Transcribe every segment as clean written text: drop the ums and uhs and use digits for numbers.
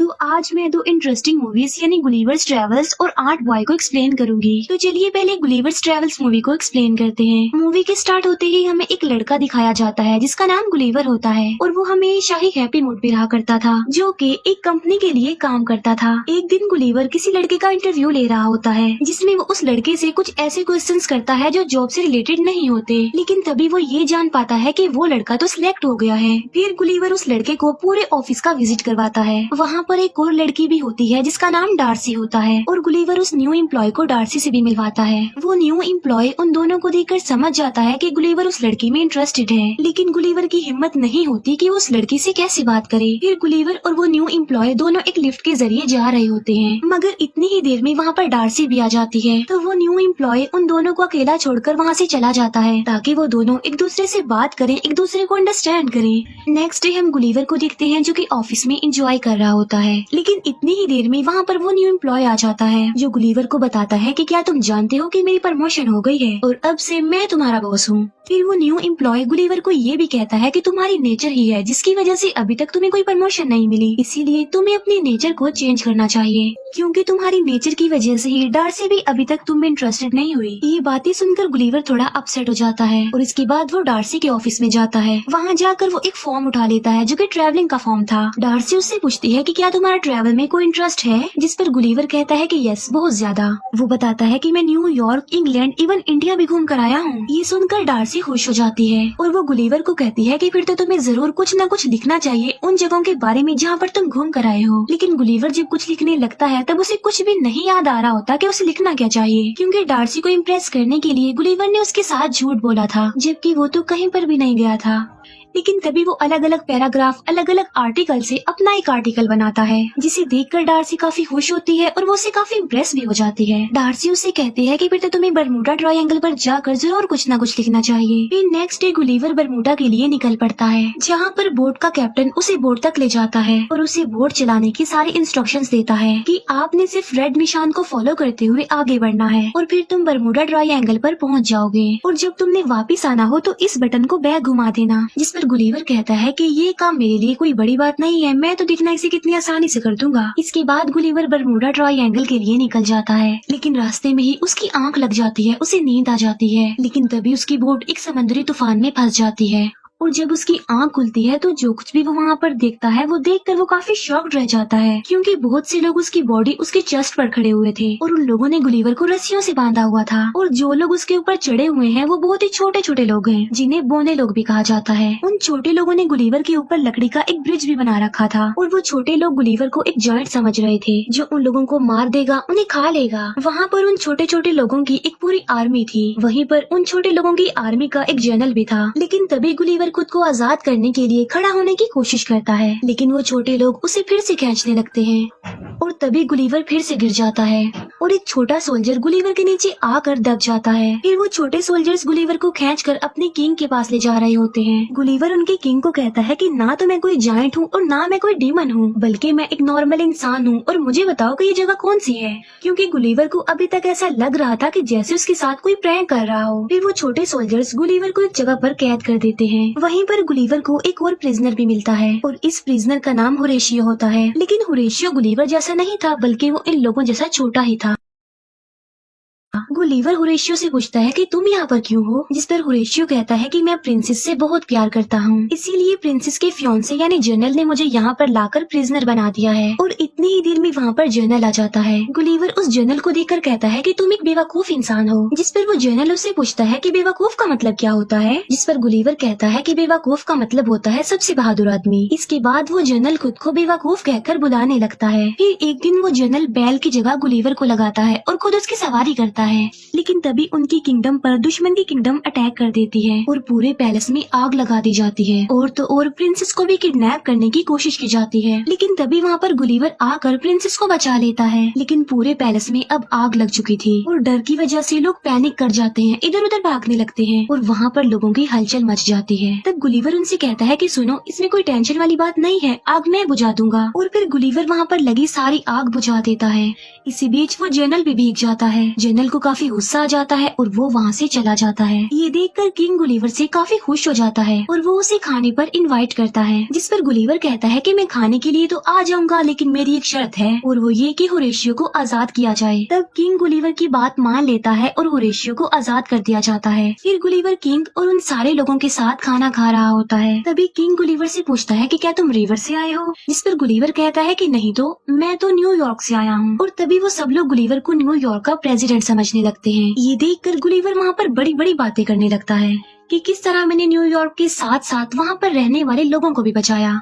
तो आज मैं दो इंटरेस्टिंग मूवीज यानी गुलिवर्स ट्रेवल्स और आर्ट बॉय को एक्सप्लेन करूंगी। तो चलिए पहले गुलिवर्स ट्रेवल्स मूवी को एक्सप्लेन करते हैं। मूवी के स्टार्ट होते ही हमें एक लड़का दिखाया जाता है जिसका नाम गुलिवर होता है और वो हमेशा ही हैप्पी मूड पे रहा करता था, जो कि एक कंपनी के लिए काम करता था। एक दिन गुलिवर किसी लड़के का इंटरव्यू ले रहा होता है जिसमें वो उस लड़के से कुछ ऐसे क्वेश्चंस करता है जो जॉब से रिलेटेड नहीं होते, लेकिन तभी वो ये जान पाता है कि वो लड़का तो सिलेक्ट हो गया है। फिर गुलिवर उस लड़के को पूरे ऑफिस का विजिट करवाता है। वहाँ पर एक और लड़की भी होती है जिसका नाम डार्सी होता है और गुलिवर उस न्यू एम्प्लॉय को डार्सी से भी मिलवाता है। वो न्यू एम्प्लॉय उन दोनों को देखकर समझ जाता है कि गुलिवर उस लड़की में इंटरेस्टेड है, लेकिन गुलिवर की हिम्मत नहीं होती कि वो उस लड़की से कैसे बात करे। फिर गुलिवर और वो न्यू एम्प्लॉय दोनों एक लिफ्ट के जरिए जा रहे होते हैं, मगर इतनी ही देर में वहाँ पर डार्सी भी आ जाती है। तो वो न्यू एम्प्लॉय उन दोनों को अकेला छोड़कर वहाँ से चला जाता है ताकि वो दोनों एक दूसरे से बात करें, एक दूसरे को अंडरस्टैंड करें। नेक्स्ट डे हम गुलिवर को देखते हैं जो कि ऑफिस में एंजॉय कर रहा होता है, लेकिन इतनी ही देर में वहाँ पर वो न्यू एम्प्लॉय आ जाता है जो गुलिवर को बताता है कि क्या तुम जानते हो कि मेरी प्रमोशन हो गई है और अब से मैं तुम्हारा बॉस हूँ। फिर वो न्यू एम्प्लॉय गुलिवर को ये भी कहता है कि तुम्हारी नेचर ही है जिसकी वजह से अभी तक तुम्हें कोई प्रमोशन नहीं मिली, इसीलिए तुम्हें अपने नेचर को चेंज करना चाहिए, क्योंकि तुम्हारी नेचर की वजह से ही डार्सी भी अभी तक तुम में इंटरेस्टेड नहीं हुई। ये बातें सुनकर गुलिवर थोड़ा अपसेट हो जाता है और इसके बाद वो डार्सी के ऑफिस में जाता है। वहाँ जाकर वो एक फॉर्म उठा लेता है जो कि ट्रैवलिंग का फॉर्म था। डार्सी उससे पूछती है कि क्या तुम्हारा ट्रैवल में कोई इंटरेस्ट है, जिस पर गुलिवर कहता है कि यस, बहुत ज्यादा। वो बताता है कि मैं न्यूयॉर्क, इंग्लैंड, इवन इंडिया भी घूम कर आया हूँ। ये सुनकर डार्सी खुश हो जाती है और वो गुलिवर को कहती है कि फिर तो तुम्हें जरूर कुछ न कुछ लिखना चाहिए उन जगहों के बारे में जहाँ पर तुम घूम कर आए हो। लेकिन गुलिवर जब कुछ लिखने लगता है तब उसे कुछ भी नहीं याद आ रहा होता कि उसे लिखना क्या चाहिए, क्योंकि डार्सी को इम्प्रेस करने के लिए गुलिवर ने उसके साथ झूठ बोला था, जबकि वो तो कहीं पर भी नहीं गया था। लेकिन तभी वो अलग अलग पैराग्राफ, अलग अलग आर्टिकल से अपना एक आर्टिकल बनाता है, जिसे देखकर डार्सी काफी खुश होती है और वो उसे काफी इम्प्रेस भी हो जाती है। डार्सी उसे कहती है कि फिर तो तुम्हें बरमूडा ट्रायंगल पर जाकर जरूर कुछ न कुछ लिखना चाहिए। फिर नेक्स्ट डे गुलिवर बरमूडा के लिए निकल पड़ता है, जहाँ पर बोट का कैप्टन उसे बोट तक ले जाता है और उसे बोट चलाने की सारी इंस्ट्रक्शंस देता है कि आपने सिर्फ रेड निशान को फॉलो करते हुए आगे बढ़ना है और फिर तुम बरमूडा ट्रायंगल पर पहुँच जाओगे, और जब तुमने वापिस आना हो तो इस बटन को बैक घुमा देना। जिस पर गुलिवर कहता है कि ये काम मेरे लिए कोई बड़ी बात नहीं है, मैं तो दिखना इसे कितनी आसानी से कर दूंगा। इसके बाद गुलिवर बरमूडा ट्रायंगल के लिए निकल जाता है, लेकिन रास्ते में ही उसकी आंख लग जाती है, उसे नींद आ जाती है। लेकिन तभी उसकी बोट एक समुद्री तूफान में फंस जाती है और जब उसकी आंख खुलती है तो जो कुछ भी वो वहाँ पर देखता है वो देखकर वो काफी शॉक्ड रह जाता है, क्योंकि बहुत से लोग उसकी बॉडी उसके चेस्ट पर खड़े हुए थे और उन लोगों ने गुलिवर को रस्सियों से बांधा हुआ था, और जो लोग उसके ऊपर चढ़े हुए हैं वो बहुत ही छोटे छोटे लोग हैं जिन्हें बोने लोग भी कहा जाता है। उन छोटे लोगों ने गुलिवर के ऊपर लकड़ी का एक ब्रिज भी बना रखा था और वो छोटे लोग गुलिवर को एक जायंट समझ रहे थे जो उन लोगों को मार देगा, उन्हें खा लेगा। वहाँ पर उन छोटे छोटे लोगों की एक पूरी आर्मी थी, वहीं पर उन छोटे लोगों की आर्मी का एक जनरल भी था। लेकिन तभी गुलिवर खुद को आजाद करने के लिए खड़ा होने की कोशिश करता है, लेकिन वो छोटे लोग उसे फिर से खींचने लगते हैं और तभी गुलिवर फिर से गिर जाता है और एक छोटा सोल्जर गुलिवर के नीचे आकर दब जाता है। फिर वो छोटे सोल्जर्स गुलिवर को खींचकर अपने किंग के पास ले जा रहे होते हैं। गुलिवर उनके किंग को कहता है कि ना तो मैं कोई जायंट हूँ और ना मैं कोई डीमन हूँ, बल्कि मैं एक नॉर्मल इंसान हूँ, और मुझे बताओ कि ये जगह कौन सी है, क्योंकि गुलिवर को अभी तक ऐसा लग रहा था कि जैसे उसके साथ कोई प्रैंक कर रहा हो। फिर वो छोटे सोल्जर्स गुलिवर को एक जगह पर कैद कर देते हैं। वहीं पर गुलिवर को एक और प्रिजनर भी मिलता है और इस प्रिजनर का नाम होरेशियो होता है, लेकिन होरेशियो गुलिवर जैसा नहीं था, बल्कि वो इन लोगों जैसा छोटा ही था। गुलिवर होरेशियो से पूछता है कि तुम यहाँ पर क्यों हो, जिस पर होरेशियो कहता है कि मैं प्रिंसेस से बहुत प्यार करता हूँ, इसीलिए प्रिंसेस के फियांसे यानी जनरल ने मुझे यहाँ पर लाकर प्रिजनर बना दिया है। और इतनी ही देर में वहाँ पर जनरल आ जाता है। गुलिवर उस जनरल को देखकर कहता है कि तुम एक बेवकूफ इंसान हो, जिस पर वो जनरल उससे पूछता है कि बेवकूफ का मतलब क्या होता है, जिस पर गुलिवर कहता है कि बेवकूफ का मतलब होता है सबसे बहादुर आदमी। इसके बाद वो जनरल खुद को बेवकूफ कहकर बुलाने लगता है। फिर एक दिन वो जनरल बैल की जगह गुलिवर को लगाता है और खुद उसकी सवारी करता है, लेकिन तभी उनकी किंगडम पर दुश्मन की किंगडम अटैक कर देती है और पूरे पैलेस में आग लगा दी जाती है, और तो और प्रिंसेस को भी किडनैप करने की कोशिश की जाती है। लेकिन तभी वहाँ पर गुलिवर आकर प्रिंसेस को बचा लेता है, लेकिन पूरे पैलेस में अब आग लग चुकी थी और डर की वजह से लोग पैनिक कर जाते हैं, इधर उधर भागने लगते हैं और वहाँ पर लोगों की हलचल मच जाती है। तब गुलिवर उनसे कहता है कि सुनो, इसमें कोई टेंशन वाली बात नहीं है, आग मैं बुझा दूंगा। और फिर गुलिवर वहाँ पर लगी सारी आग बुझा देता है। इसी बीच वो जनरल भी भीग जाता है। जनरल को काफी गुस्सा आ जाता है और वो वहाँ से चला जाता है। ये देखकर किंग गुलिवर से काफी खुश हो जाता है और वो उसे खाने पर इनवाइट करता है, जिस पर गुलिवर कहता है कि मैं खाने के लिए तो आ जाऊंगा, लेकिन मेरी एक शर्त है और वो ये कि होरेशियो को आजाद किया जाए। तब किंग गुलिवर की बात मान लेता है और होरेशियो को आजाद कर दिया जाता है। फिर गुलिवर किंग और उन सारे लोगों के साथ खाना खा रहा होता है। तभी किंग गुलिवर से पूछता है कि क्या तुम रिवर से आए हो, जिस पर गुलिवर कहता है कि नहीं तो मैं तो न्यूयॉर्क से आया हूँ। और तभी वो सब लोग गुलिवर को न्यूयॉर्क का प्रेसिडेंट समझने लगते हैं। ये देखकर गुलिवर वहाँ पर बड़ी बड़ी बातें करने लगता है कि किस तरह मैंने न्यूयॉर्क के साथ साथ वहाँ पर रहने वाले लोगों को भी बचाया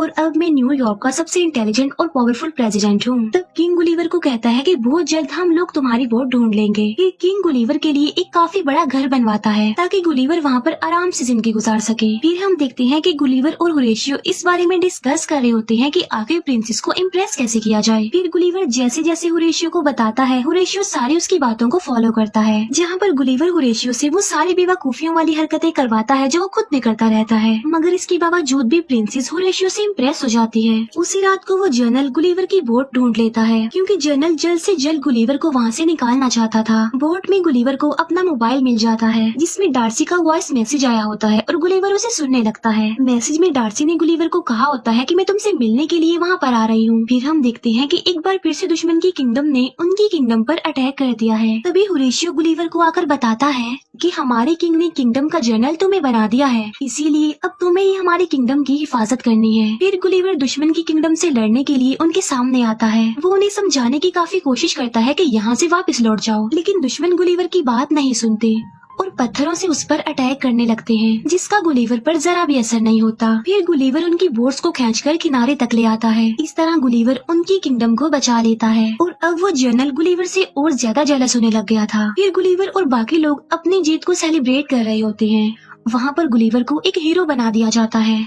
और अब मैं न्यूयॉर्क का सबसे इंटेलिजेंट और पावरफुल प्रेसिडेंट हूँ। तब किंग गुलिवर को कहता है कि बहुत जल्द हम लोग तुम्हारी वोट ढूंढ लेंगे। फिर किंग गुलिवर के लिए एक काफी बड़ा घर बनवाता है ताकि गुलिवर वहाँ पर आराम से जिंदगी गुजार सके। फिर हम देखते हैं कि गुलिवर और होरेशियो इस बारे में डिस्कस कर रहे होते हैं कि आखिर प्रिंसेस को इम्प्रेस कैसे किया जाए। फिर गुलिवर जैसे जैसे होरेशियो को बताता है, होरेशियो सारी उसकी बातों को फॉलो करता है, जहाँ पर गुलिवर होरेशियो से वो सारी बेवकूफियों वाली हरकतें करवाता है जो वो खुद भी करता रहता है। मगर इसके बावजूद भी प्रिंसेस होरेशियो से इम्प्रेस हो जाती है। उसी रात को वो जनरल गुलिवर की बोट ढूंढ लेता है, क्योंकि जनरल जल्द से जल्द गुलिवर को वहाँ से निकालना चाहता था। बोट में गुलिवर को अपना मोबाइल मिल जाता है, जिसमें डार्सी का वॉइस मैसेज आया होता है और गुलिवर उसे सुनने लगता है। मैसेज में डार्सी ने गुलिवर को कहा होता है कि मैं तुमसे मिलने के लिए वहाँ पर आ रही हूँ। फिर हम देखते हैं कि एक बार फिर से दुश्मन की किंगडम ने उनकी किंगडम पर अटैक कर दिया है। तभी होरेशियो गुलिवर को आकर बताता है कि हमारे किंग ने किंगडम का जनरल तुम्हें बना दिया है, इसीलिए अब तुम्हें ही हमारे किंगडम की हिफाजत करनी है। फिर गुलिवर दुश्मन की किंगडम से लड़ने के लिए उनके सामने आता है। वो उन्हें समझाने की काफी कोशिश करता है कि यहाँ से वापस लौट जाओ, लेकिन दुश्मन गुलिवर की बात नहीं सुनते और पत्थरों से उस पर अटैक करने लगते हैं, जिसका गुलिवर पर जरा भी असर नहीं होता। फिर गुलिवर उनकी बोट्स को खींचकर किनारे तक ले आता है। इस तरह गुलिवर उनकी किंगडम को बचा लेता है और अब वो जनरल गुलिवर से और ज्यादा जेलस होने लग गया था। फिर गुलिवर और बाकी लोग अपनी जीत को सेलिब्रेट कर रहे होते हैं। वहाँ पर गुलिवर को एक हीरो बना दिया जाता है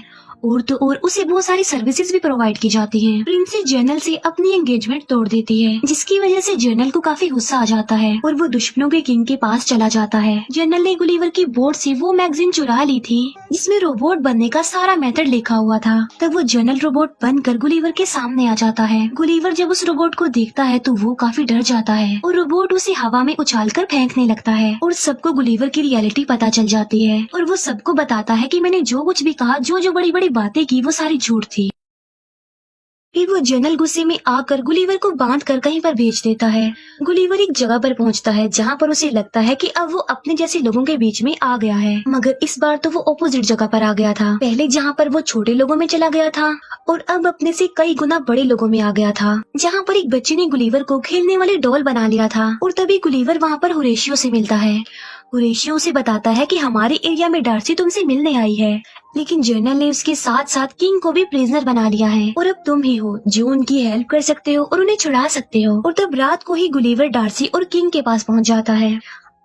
और तो और उसे बहुत सारी सर्विसेज भी प्रोवाइड की जाती हैं। प्रिंसेस जनरल से अपनी एंगेजमेंट तोड़ देती है, जिसकी वजह से जनरल को काफी गुस्सा आ जाता है और वो दुश्मनों के किंग के पास चला जाता है। जनरल ने गुलिवर की बोर्ड से वो मैगजीन चुरा ली थी जिसमें रोबोट बनने का सारा मेथड लिखा हुआ था। तब वो जनरल रोबोट बनकर गुलिवर के सामने आ जाता है। गुलिवर जब उस रोबोट को देखता है तो वो काफी डर जाता है और रोबोट उसे हवा में उछालकर फेंकने लगता है और सबको गुलिवर की रियलिटी पता चल जाती है और वो सबको बताता है कि मैंने जो कुछ भी कहा, जो बड़ी बड़ी बातें की, वो सारी झूठ थी। फिर वो जनरल गुस्से में आकर गुलिवर को बांध कर कहीं पर भेज देता है। गुलिवर एक जगह पर पहुंचता है जहां पर उसे लगता है कि अब वो अपने जैसे लोगों के बीच में आ गया है, मगर इस बार तो वो ऑपोजिट जगह पर आ गया था। पहले जहां पर वो छोटे लोगों में चला गया था और अब अपने से कई गुना बड़े लोगों में आ गया था, जहां पर एक बच्चे ने गुलिवर को खेलने वाले डॉल बना लिया था। और तभी गुलिवर वहाँ पर होरेशियो से मिलता है। होरेशियो से बताता है कि हमारे एरिया में डार्सी तुमसे मिलने आई है, लेकिन जनरल ने उसके साथ साथ किंग को भी प्रिजनर बना लिया है और अब तुम ही हो जो उनकी हेल्प कर सकते हो और उन्हें छुड़ा सकते हो। और तब रात को ही गुलिवर डार्सी और किंग के पास पहुंच जाता है।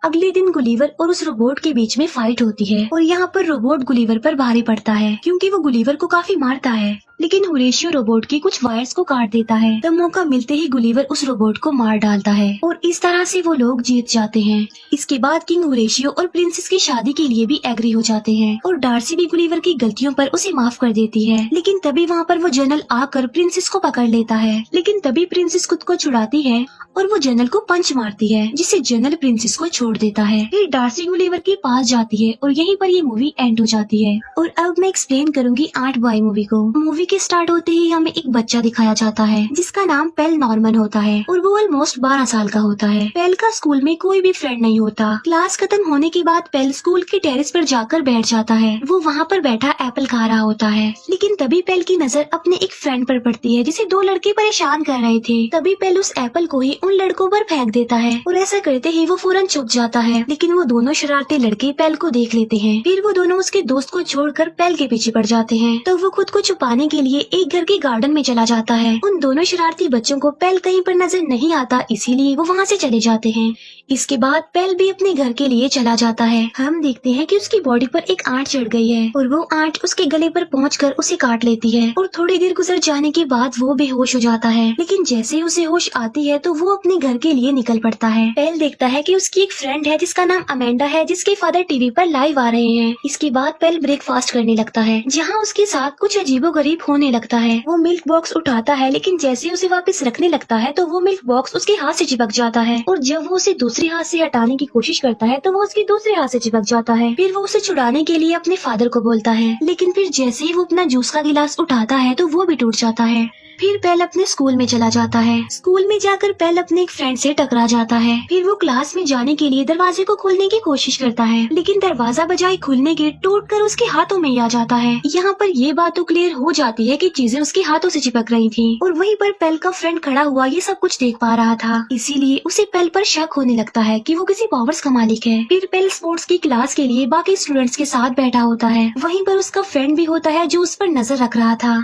अगले दिन गुलिवर और उस रोबोट के बीच में फाइट होती है और यहाँ पर रोबोट गुलिवर पर भारी पड़ता है, क्योंकि वो गुलिवर को काफी मारता है, लेकिन होरेशियो रोबोट की कुछ वायर्स को काट देता है। तब मौका मिलते ही गुलिवर उस रोबोट को मार डालता है और इस तरह से वो लोग जीत जाते हैं। इसके बाद किंग होरेशियो और प्रिंसेस की शादी के लिए भी एग्री हो जाते हैं और डार्सी भी गुलिवर की गलतियों पर उसे माफ कर देती है। लेकिन तभी वहाँ पर वो जनरल आकर प्रिंसेस को पकड़ लेता है, लेकिन तभी प्रिंसेस खुद को छुड़ाती है और वो जनरल को पंच मारती है, जिससे जनरल प्रिंसेस को छोड़ देता है। फिर डार्सी गुलिवर के पास जाती है और यहीं पर ये मूवी एंड हो जाती है। और अब मैं एक्सप्लेन करूंगी आर्ट बॉय मूवी को। मूवी के स्टार्ट होते ही हमें एक बच्चा दिखाया जाता है जिसका नाम पेल नॉर्मन होता है और वो ऑलमोस्ट 12 साल का होता है। पेल का स्कूल में कोई भी फ्रेंड नहीं होता। क्लास खत्म होने के बाद पेल स्कूल के टेरेस पर जाकर बैठ जाता है। वो वहाँ पर बैठा एप्पल खा रहा होता है, लेकिन तभी पेल की नजर अपने एक फ्रेंड पर पड़ती है जिसे 2 लड़के परेशान कर रहे थे। तभी पेल उस एप्पल को ही उन लड़कों पर फेंक देता है और ऐसा करते ही वो फौरन छुप जाता है, लेकिन वो दोनों शरारती लड़के पेल को देख लेते हैं। फिर वो दोनों उसके दोस्त को छोड़कर पेल के पीछे पड़ जाते हैं। तो वो खुद को छुपाने के लिए एक घर के गार्डन में चला जाता है। उन दोनों शरारती बच्चों को पेल कहीं पर नजर नहीं आता, इसीलिए वो वहाँ से चले जाते हैं। इसके बाद पेल भी अपने घर के लिए चला जाता है। हम देखते हैं कि उसकी बॉडी पर एक आंट चढ़ गई है और वो आंट उसके गले पर पहुंचकर उसे काट लेती है और थोड़ी देर गुजर जाने के बाद वो बेहोश हो जाता है। लेकिन जैसे ही उसे होश आती है तो वो अपने घर के लिए निकल पड़ता है। पेल देखता है कि उसकी एक फ्रेंड है जिसका नाम अमेंडा है, जिसके फादर टीवी पर लाइव आ रहे हैं। इसके बाद पेल ब्रेकफास्ट करने लगता है, जहाँ उसके साथ कुछ अजीबोगरीब होने लगता है। वो मिल्क बॉक्स उठाता है, लेकिन जैसे उसे वापस रखने लगता है तो वो मिल्क बॉक्स उसके हाथ से चिपक जाता है और जब वो उसे दूसरी दूसरे हाथ से हटाने की कोशिश करता है तो वो उसके दूसरे हाथ से चिपक जाता है। फिर वो उसे छुड़ाने के लिए अपने फादर को बोलता है, लेकिन फिर जैसे ही वो अपना जूस का गिलास उठाता है तो वो भी टूट जाता है। फिर पेल अपने स्कूल में चला जाता है। स्कूल में जाकर पेल अपने एक फ्रेंड से टकरा जाता है। फिर वो क्लास में जाने के लिए दरवाजे को खोलने की कोशिश करता है, लेकिन दरवाजा बजाय खुलने के टूटकर उसके हाथों में ही आ जाता है। यहाँ पर ये बात तो क्लियर हो जाती है कि चीजें उसके हाथों से चिपक रही थी और वहीं पर पेल का फ्रेंड खड़ा हुआ ये सब कुछ देख पा रहा था, इसीलिए उसे पेल पर शक होने लगता है कि वो किसी पावर्स का मालिक है। फिर पेल स्पोर्ट्स की क्लास के लिए बाकी स्टूडेंट्स के साथ बैठा होता है। वहीं पर उसका फ्रेंड भी होता है जो उस पर नजर रख रहा था।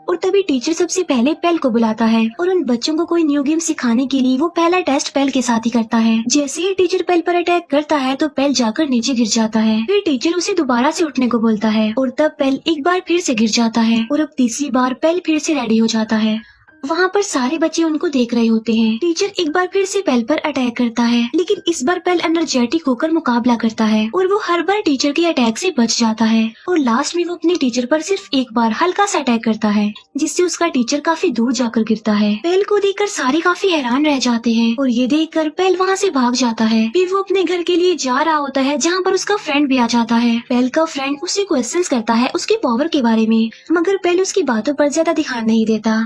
और तभी टीचर सबसे पहले पेल को बुलाता है और उन बच्चों को कोई न्यू गेम सिखाने के लिए वो पहला टेस्ट पेल के साथ ही करता है। जैसे ही टीचर पेल पर अटैक करता है तो पेल जाकर नीचे गिर जाता है। फिर टीचर उसे दोबारा से उठने को बोलता है और तब पेल एक बार फिर से गिर जाता है और अब तीसरी बार पेल फिर से रेडी हो जाता है। वहाँ पर सारे बच्चे उनको देख रहे होते हैं। टीचर एक बार फिर से पेल पर अटैक करता है, लेकिन इस बार पेल एनर्जेटिक होकर मुकाबला करता है और वो हर बार टीचर के अटैक से बच जाता है। और लास्ट में वो अपने टीचर पर सिर्फ एक बार हल्का सा अटैक करता है, जिससे उसका टीचर काफी दूर जाकर गिरता है। पेल को देखकर सारे काफी हैरान रह जाते हैं और ये देखकर पेल वहाँ से भाग जाता है। फिर वो अपने घर के लिए जा रहा होता है, जहाँ पर उसका फ्रेंड भी आ जाता है। पेल का फ्रेंड उसे क्वेश्चंस करता है उसकी पावर के बारे में, मगर पेल उसकी बातों पर ज्यादा ध्यान नहीं देता।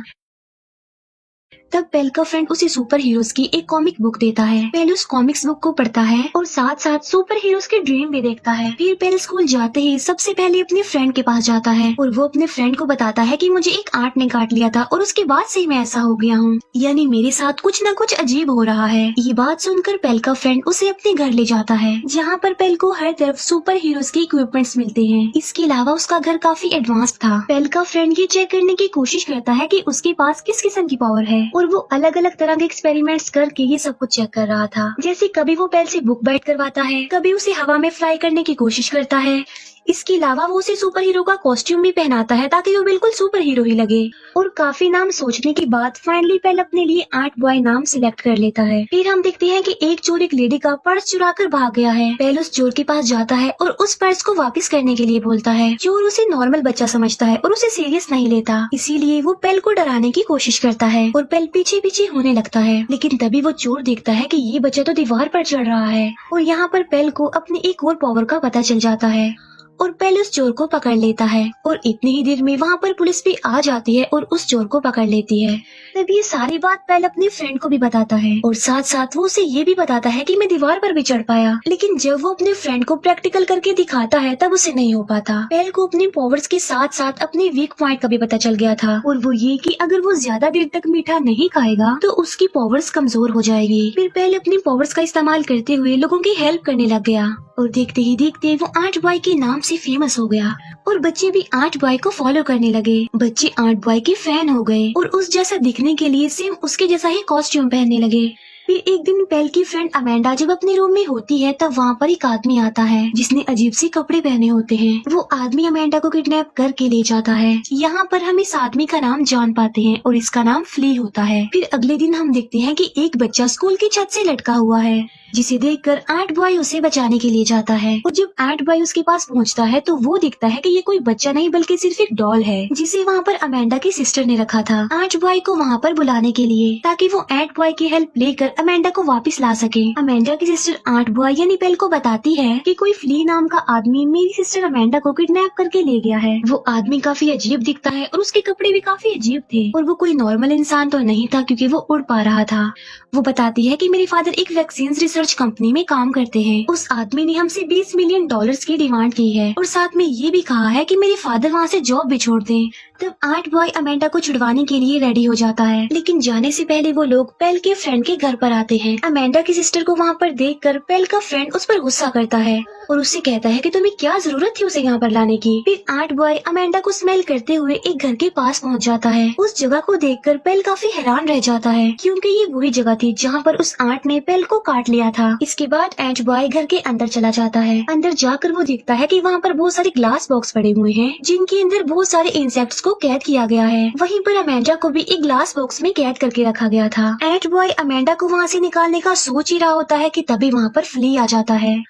तब पेल का फ्रेंड उसे सुपर हीरोज की एक कॉमिक बुक देता है। पेल उस कॉमिक्स बुक को पढ़ता है और साथ साथ सुपर हीरोज के ड्रीम भी देखता है। फिर पेल स्कूल जाते ही सबसे पहले अपने फ्रेंड के पास जाता है और वो अपने फ्रेंड को बताता है कि मुझे एक आंट ने काट लिया था और उसके बाद से ही मैं ऐसा हो गया हूँ, यानी मेरे साथ कुछ न कुछ अजीब हो रहा है। ये बात सुनकर पेल का फ्रेंड उसे अपने घर ले जाता है, जहाँ पर पेल को हर तरफ सुपर हीरोज के इक्विपमेंट्स मिलते हैं। इसके अलावा उसका घर काफी एडवांस था। पेल का फ्रेंड ये चेक करने की कोशिश करता है कि उसके पास किस किस्म की पावर है और वो अलग अलग तरह के एक्सपेरिमेंट्स करके ये सब कुछ चेक कर रहा था। जैसे कभी वो पेल से बुक बाइट करवाता है, कभी उसे हवा में फ्लाई करने की कोशिश करता है। इसके अलावा वो उसे सुपर हीरो का कॉस्ट्यूम भी पहनाता है ताकि वो बिल्कुल सुपर हीरो ही लगे। और काफी नाम सोचने के बाद फाइनली पेल अपने लिए आर्ट बॉय नाम सिलेक्ट कर लेता है। फिर हम देखते हैं कि एक चोर एक लेडी का पर्स चुरा कर भाग गया है। पेल उस चोर के पास जाता है और उस पर्स को वापस करने के लिए बोलता है। चोर उसे नॉर्मल बच्चा समझता है और उसे सीरियस नहीं लेता, इसीलिए वो पेल को डराने की कोशिश करता है और पेल पीछे पीछे होने लगता है। लेकिन तभी वो चोर देखता है कि ये बच्चा तो दीवार पर चढ़ रहा है और यहाँ पर पेल को अपनी एक और पावर का पता चल जाता है और पेल उस चोर को पकड़ लेता है। और इतनी ही देर में वहाँ पर पुलिस भी आ जाती है और उस चोर को पकड़ लेती है। तब ये सारी बात पेल अपने फ्रेंड को भी बताता है और साथ साथ वो उसे ये भी बताता है कि मैं दीवार पर भी चढ़ पाया, लेकिन जब वो अपने फ्रेंड को प्रैक्टिकल करके दिखाता है तब उसे नहीं हो पाता। पेल को अपने पावर्स के साथ साथ अपने वीक पॉइंट का भी पता चल गया था, और वो ये कि अगर वो ज्यादा देर तक मीठा नहीं खाएगा तो उसकी पावर्स कमजोर हो जाएगी। फिर पेल अपनी पावर्स का इस्तेमाल करते हुए लोगों की हेल्प करने लग गया और देखते ही देखते वो आर्ट बॉय के नाम से फेमस हो गया और बच्चे भी आर्ट बॉय को फॉलो करने लगे। बच्चे आर्ट बॉय के फैन हो गए और उस जैसा दिखने के लिए सेम उसके जैसा ही कॉस्ट्यूम पहनने लगे। फिर एक दिन पेल की फ्रेंड अमेंडा जब अपने रूम में होती है तब वहाँ पर एक आदमी आता है जिसने अजीब से कपड़े पहने होते हैं। वो आदमी अमेंडा को किडनैप करके ले जाता है। यहाँ पर हम इस आदमी का नाम जान पाते हैं और इसका नाम फ्ली होता है। फिर अगले दिन हम देखते हैं कि एक बच्चा स्कूल की छत से लटका हुआ है, जिसे देखकर आर्ट बॉय उसे बचाने के लिए जाता है। और जब आर्ट बॉय उसके पास पहुंचता है तो वो दिखता है कि ये कोई बच्चा नहीं बल्कि सिर्फ एक डॉल है, जिसे वहाँ पर अमेंडा की सिस्टर ने रखा था आर्ट बॉय को वहाँ पर बुलाने के लिए, ताकि वो आर्ट बॉय की हेल्प लेकर अमेंडा को वापस ला सके। अमेंडा की सिस्टर आर्ट बॉय यानी पेल को बताती है कि कोई फ्ली नाम का आदमी मेरी सिस्टर अमेंडा को किडनैप करके ले गया है। वो आदमी काफी अजीब दिखता है और उसके कपड़े भी काफी अजीब थे और वो कोई नॉर्मल इंसान तो नहीं था क्योंकि वो उड़ पा रहा था। वो बताती है कि मेरे फादर एक वैक्सीन रिसर्च कंपनी में काम करते हैं। उस आदमी ने हमसे 20 मिलियन डॉलर्स की डिमांड की है और साथ में ये भी कहा है कि मेरे फादर वहाँ से जॉब भी छोड़ दें। तब आर्ट बॉय अमेंडा को छुड़वाने के लिए रेडी हो जाता है, लेकिन जाने से पहले वो लोग पेल के फ्रेंड के घर पर आते हैं। अमेंडा की सिस्टर को वहाँ पर देखकर पेल का फ्रेंड उस पर गुस्सा करता है और उससे कहता है कि तुम्हें क्या जरूरत थी उसे यहाँ पर लाने की। फिर आर्ट बॉय अमेंडा को स्मेल करते हुए एक घर के पास पहुँच जाता है। उस जगह को देखकर पेल काफी हैरान रह जाता है क्योंकि ये वही जगह थी जहाँ पर उस आर्ट ने पेल को काट लिया था। इसके बाद आर्ट बॉय घर के अंदर चला जाता है। अंदर जाकर वो देखता है कि वहाँ पर बहुत सारे ग्लास बॉक्स पड़े हुए हैं जिनके अंदर बहुत सारे इंसेक्ट्स को कैद किया गया है। वहीं पर अमेंडा को भी एक ग्लास बॉक्स में कैद करके रखा गया था। आर्ट बॉय अमेंडा को वहाँ से निकालने का सोच ही रहा होता है कि तभी वहाँ पर फ्ली आ जाता है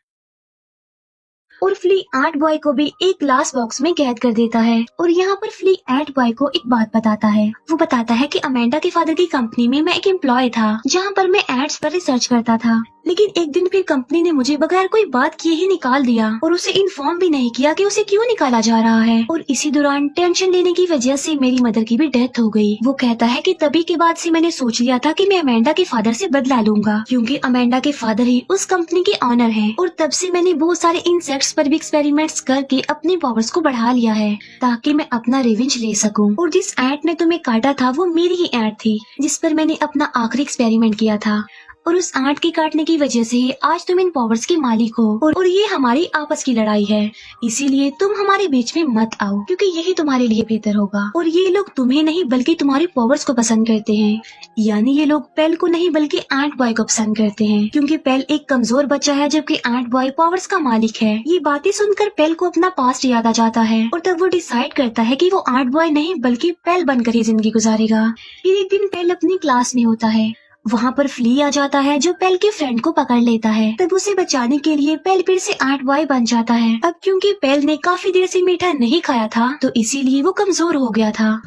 और फ्ली आर्ट बॉय को भी एक ग्लास बॉक्स में कैद कर देता है। और यहाँ पर फ्ली आर्ट बॉय को एक बात बताता है। वो बताता है कि अमेंडा के फादर की कंपनी में मैं एक एम्प्लॉय था जहाँ पर मैं एड्स पर रिसर्च करता था, लेकिन एक दिन फिर कंपनी ने मुझे बगैर कोई बात किए ही निकाल दिया और उसे इन्फॉर्म भी नहीं किया कि उसे क्यों निकाला जा रहा है। और इसी दौरान टेंशन लेने की वजह से मेरी मदर की भी डेथ हो गई। वो कहता है कि तभी के बाद से मैंने सोच लिया था कि मैं अमेंडा के फादर से बदला लूंगा, क्योंकि अमेंडा के फादर ही उस कंपनी के ऑनर हैं। और तब से मैंने बहुत सारे इंसेक्ट्स पर भी एक्सपेरिमेंट्स करके अपने पावर्स को बढ़ा लिया है ताकि मैं अपना रिवेंज ले सकूं। और जिस एंट ने तुम्हें काटा था वो मेरी ही एंट थी जिस पर मैंने अपना आखिरी एक्सपेरिमेंट किया था। और उस आंट के काटने की वजह से ही आज तुम इन पावर्स के मालिक हो और ये हमारी आपस की लड़ाई है। इसीलिए तुम हमारे बीच में मत आओ, क्योंकि यही तुम्हारे लिए बेहतर होगा। और ये लोग तुम्हें नहीं बल्कि तुम्हारी पावर्स को पसंद करते हैं। यानी ये लोग पेल को नहीं बल्कि एंट बॉय को पसंद करते हैं, क्योंकि पेल एक कमजोर बच्चा है जबकि एंट बॉय पावर्स का मालिक है। ये बातें सुनकर पेल को अपना पास्ट याद आ जाता है और तब वो डिसाइड करता है कि वो एंट बॉय नहीं बल्कि पेल बनकर ही जिंदगी गुजारेगा। फिर एक दिन पेल अपनी क्लास में होता है। वहाँ पर फ्ली आ जाता है जो पेल के फ्रेंड को पकड़ लेता है। तब उसे बचाने के लिए पेल फिर से एंट बॉय बन जाता है। अब क्योंकि पेल ने काफी देर से मीठा नहीं खाया था तो इसीलिए वो कमजोर हो गया था,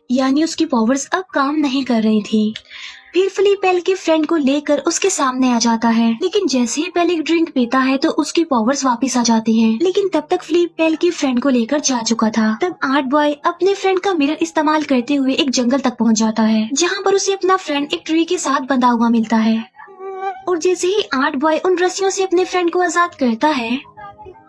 यानी उसकी पावर्स अब काम नहीं कर रही थी। फिर फ्ली पेल के फ्रेंड को लेकर उसके सामने आ जाता है, लेकिन जैसे ही पेल एक ड्रिंक पीता है तो उसकी पावर्स वापस आ जाती हैं। लेकिन तब तक फ्ली पेल के फ्रेंड को लेकर जा चुका था। तब एंट बॉय अपने फ्रेंड का मिरर इस्तेमाल करते हुए एक जंगल तक पहुंच जाता है, जहां पर उसे अपना फ्रेंड एक ट्री के साथ बंधा हुआ मिलता है। और जैसे ही एंट बॉय उन रस्सियों से अपने फ्रेंड को आजाद करता है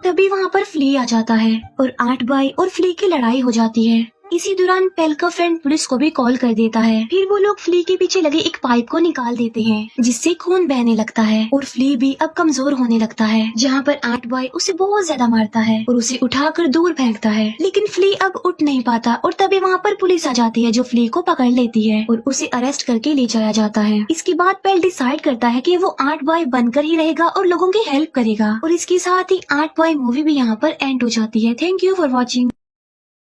तभी वहाँ पर फ्ली आ जाता है और एंट बॉय और फ्ली की लड़ाई हो जाती है। इसी दौरान पेल का फ्रेंड पुलिस को भी कॉल कर देता है। फिर वो लोग फ्ली के पीछे लगे एक पाइप को निकाल देते हैं जिससे खून बहने लगता है और फ्ली भी अब कमजोर होने लगता है, जहाँ पर एंट बॉय उसे बहुत ज्यादा मारता है और उसे उठाकर दूर फेंकता है। लेकिन फ्ली अब उठ नहीं पाता और तभी वहाँ पर पुलिस आ जाती है जो फ्ली को पकड़ लेती है और उसे अरेस्ट करके ले जाया जाता है। इसके बाद पेल डिसाइड करता है कि वो एंट बॉय बनकर ही रहेगा और लोगों की हेल्प करेगा। और इसके साथ ही एंट बॉय मूवी भी यहाँ पर एंड हो जाती है। Thank you for watching.